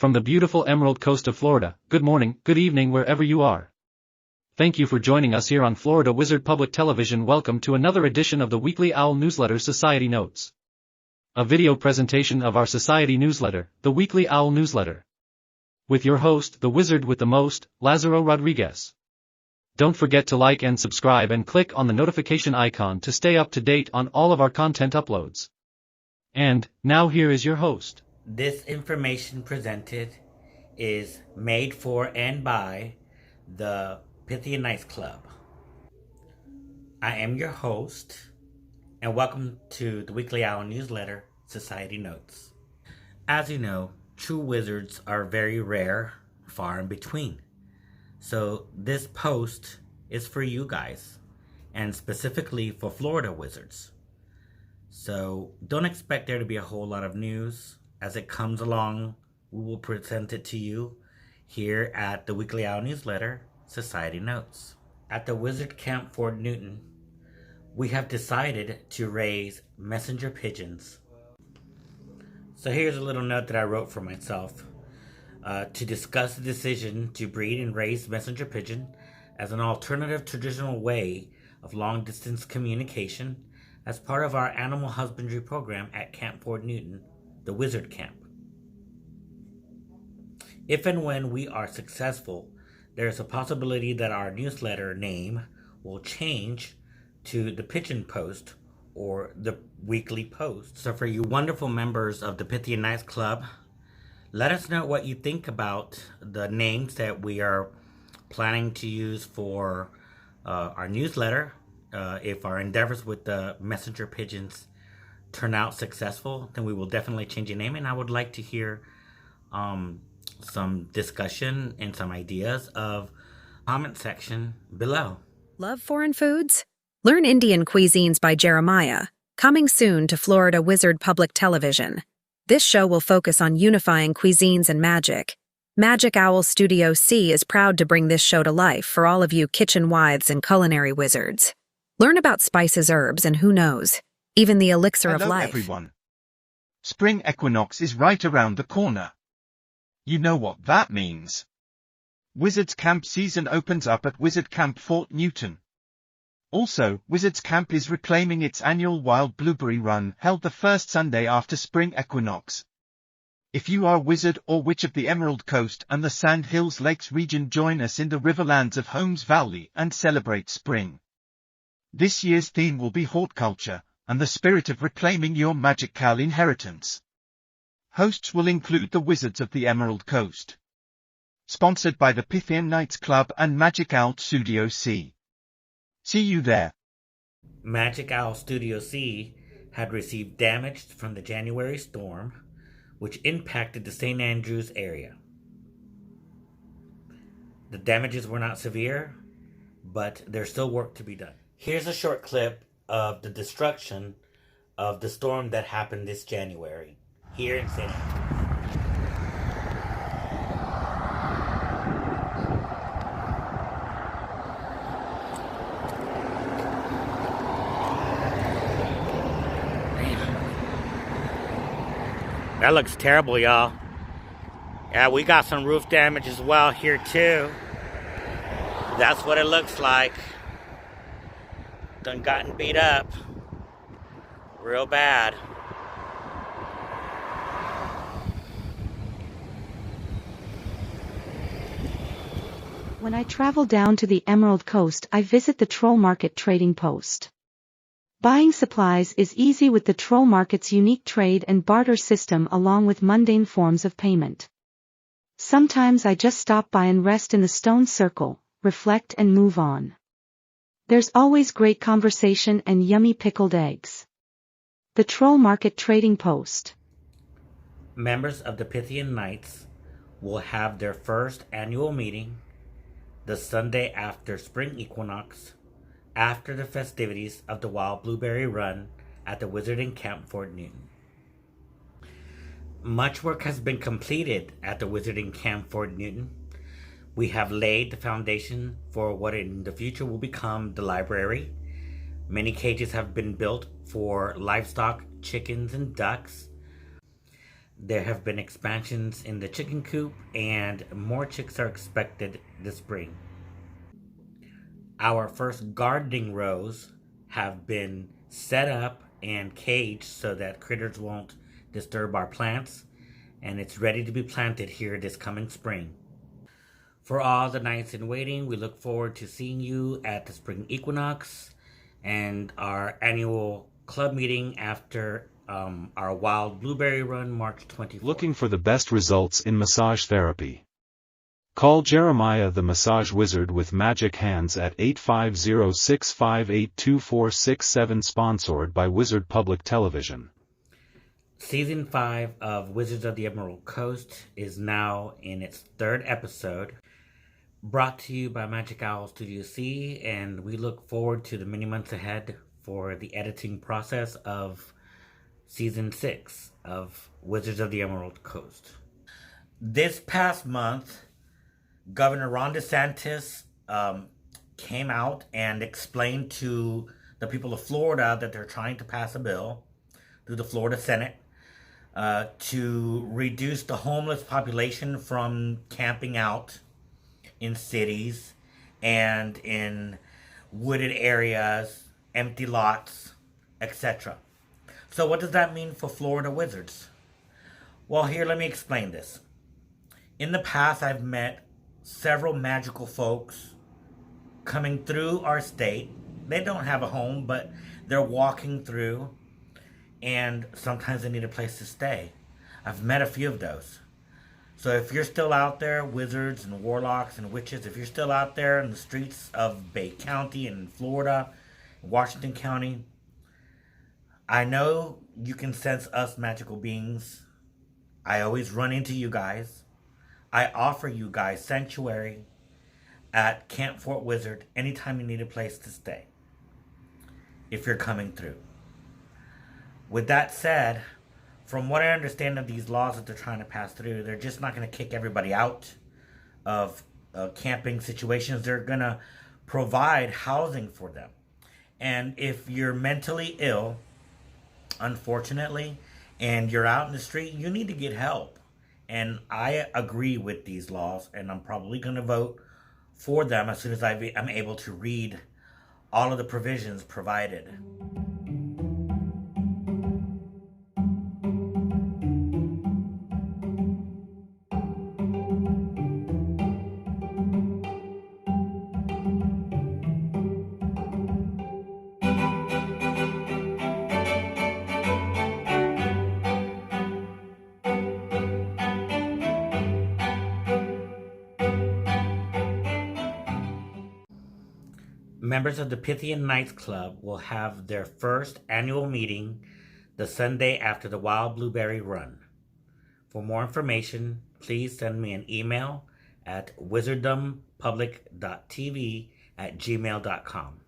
from the beautiful Emerald Coast of Florida. Good morning, good evening wherever you are. Thank you for joining us here on Florida Wizard Public Television. Welcome to another edition of the weekly OWL newsletter Society Notes. A video presentation of our Society newsletter, the weekly OWL newsletter. With your host, the wizard with the most, Lazaro Rodriguez. Don't forget to like and subscribe and click on the notification icon to stay up to date on all of our content uploads. And, now here is your host. This information presented is made for and by the Pythian Knights Club. I am your host, and welcome to the weekly OWL newsletter, Society Notes. As you know, true wizards are very rare, far in between. So this post is for you guys, and specifically for Florida wizards. So don't expect there to be a whole lot of news. As it comes along, we will present it to you here at the weekly OWL newsletter, Society Notes. At the Wizard Camp Fort Newton, we have decided to raise messenger pigeons. So here's a little note that I wrote for myself. To discuss the decision to breed and raise messenger pigeon as an alternative traditional way of long-distance communication as part of our animal husbandry program at Camp Fort Newton, the Wizard Camp. If and when we are successful, there is a possibility that our newsletter name will change to the Pigeon Post or the Weekly Post. So for you wonderful members of the Pythian Knights Club, let us know what you think about the names that we are planning to use for our newsletter. If our endeavors with the messenger pigeons turn out successful, then we will definitely change the name. And I would like to hear some discussion and some ideas of comment section below. Love foreign foods? Learn Indian cuisines by Jeremiah. Coming soon to Florida Wizard Public Television. This show will focus on unifying cuisines and magic. Magic Owl Studio C is proud to bring this show to life for all of you kitchen wives and culinary wizards. Learn about spices, herbs, and who knows, even the elixir of life. Hello everyone. Spring equinox is right around the corner. You know what that means. Wizards Camp season opens up at Wizard Camp Fort Newton. Also, Wizards Camp is reclaiming its annual Wild Blueberry Run held the first Sunday after spring equinox. If you are a wizard or witch of the Emerald Coast and the Sand Hills Lakes region, join us in the Riverlands of Holmes Valley and celebrate spring. This year's theme will be horticulture and the spirit of reclaiming your magical inheritance. Hosts will include the Wizards of the Emerald Coast. Sponsored by the Pythian Knights Club and Magic Owl Studio C. See you there. Magic Owl Studio C had received damage from the January storm, which impacted the St. Andrews area. The damages were not severe, but there's still work to be done. Here's a short clip of the destruction of the storm that happened this January here in St. Andrews. That looks terrible, y'all. Yeah, we got some roof damage as well here too. That's what it looks like. Done gotten beat up. Real bad. When I travel down to the Emerald Coast, I visit the Troll Market Trading Post. Buying supplies is easy with the Troll Market's unique trade and barter system along with mundane forms of payment. Sometimes I just stop by and rest in the stone circle, reflect and move on. There's always great conversation and yummy pickled eggs. The Troll Market Trading Post. Members of the Pythian Knights will have their first annual meeting the Sunday after spring equinox, after the festivities of the Wild Blueberry Run at the Wizarding Camp Fort Newton. Much work has been completed at the Wizarding Camp Fort Newton. We have laid the foundation for what in the future will become the library. Many cages have been built for livestock, chickens, and ducks. There have been expansions in the chicken coop, and more chicks are expected this spring. Our first gardening rows have been set up and caged so that critters won't disturb our plants, and it's ready to be planted here this coming spring. For all the nights in waiting, we look forward to seeing you at the spring equinox and our annual club meeting after our wild blueberry run March 24th. Looking for the best results in massage therapy? Call Jeremiah the Massage Wizard with Magic Hands at 850-658-2467, sponsored by Wizard Public Television. Season 5 of Wizards of the Emerald Coast is now in its 3rd episode, brought to you by Magic Owl Studio C, and we look forward to the many months ahead for the editing process of Season 6 of Wizards of the Emerald Coast. This past month, Governor Ron DeSantis came out and explained to the people of Florida that they're trying to pass a bill through the Florida Senate to reduce the homeless population from camping out in cities and in wooded areas, empty lots, etc. So what does that mean for Florida Wizards? Well, here, let me explain this. In the past, I've met several magical folks coming through our state. They don't have a home, but they're walking through, and sometimes they need a place to stay. I've met a few of those. So if you're still out there, wizards and warlocks and witches, if you're still out there in the streets of Bay County and Florida, Washington County, I know you can sense us magical beings. I always run into you guys. I offer you guys sanctuary at Camp Fort Wizard anytime you need a place to stay, if you're coming through. With that said, from what I understand of these laws that they're trying to pass through, they're just not going to kick everybody out of camping situations. They're going to provide housing for them. And if you're mentally ill, unfortunately, and you're out in the street, you need to get help. And I agree with these laws, and I'm probably going to vote for them as soon as I'm able to read all of the provisions provided. Members of the Pythian Knights Club will have their first annual meeting the Sunday after the Wild Blueberry Run. For more information, please send me an email at wizarddompublic.tv@gmail.com.